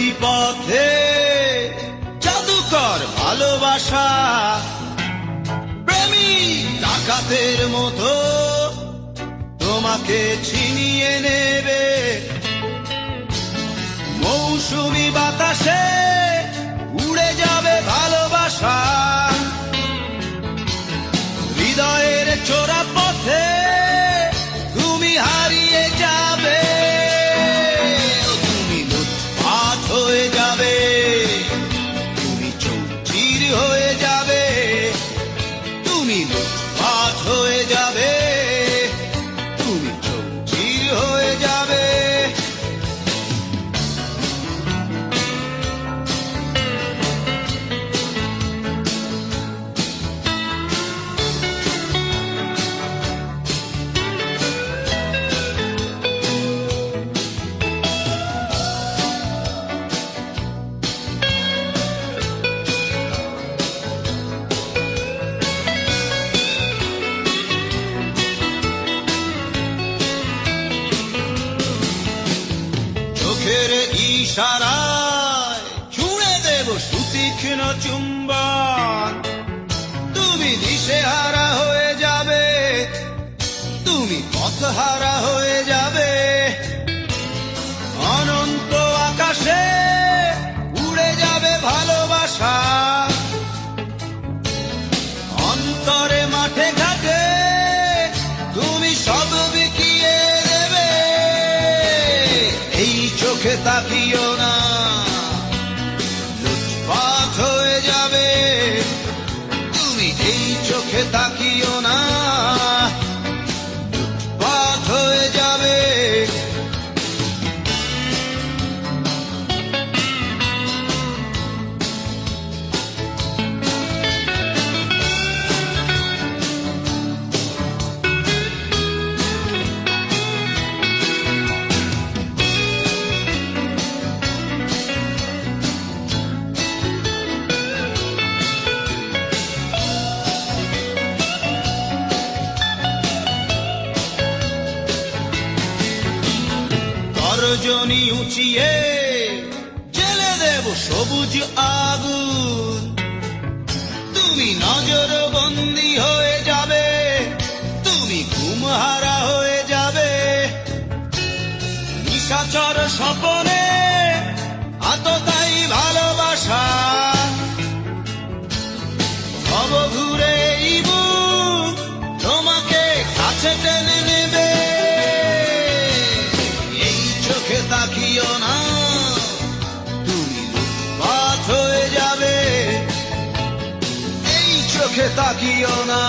গতিপথে জাদুকর ভালোবাসা প্রেমিক ডাকাতের মতো তোমাকে ছিনিয়ে নেবে। মৌসুমি বাতাসে উড়ে যাবে ভালোবাসা, হৃদয়ের চোরা পথে তুমি হারিয়ে যাবে। তুমি লুটপাট হয়ে যাবে, তুমি চৌচির হয়ে যাবে, তুমি লুটপাট হয়ে যাবে, তুমি চৌচির হয়ে যাবে। চোখের ইশারায় ছুঁড়ে দেব সুতীক্ষ্ণ চুম্বন, তুমি দিশেহারা হয়ে যাবে, তুমি পথহারা হয়ে যাবে। অনন্ত আকাশে উড়ে যাবে ভালোবাসা, অন্তরে মাঠে ঘাটে তুমি সব বিকিয়ে দেবে। এই চোখে তাকিও না, লুটপাট হয়ে যাবে, তুমি এই চোখে তাকিও না, লুটপাট হয়ে যাবে। তর্জনী উঁচিয়ে জেলে দেব সবুজ আগুন, তুমি নজর বন্দী হয়ে যাবে, তুমি ঘুমহারা হয়ে যাবে। নিশাচর স্বপনে আততায়ী ভালোবাসা ভব ঘুরে এই বুক তোমাকে কাছে টেনে নেবে। তাকিও না, তুমি লুটপাট হয়ে যাবে, এই চোখে তাকিও না।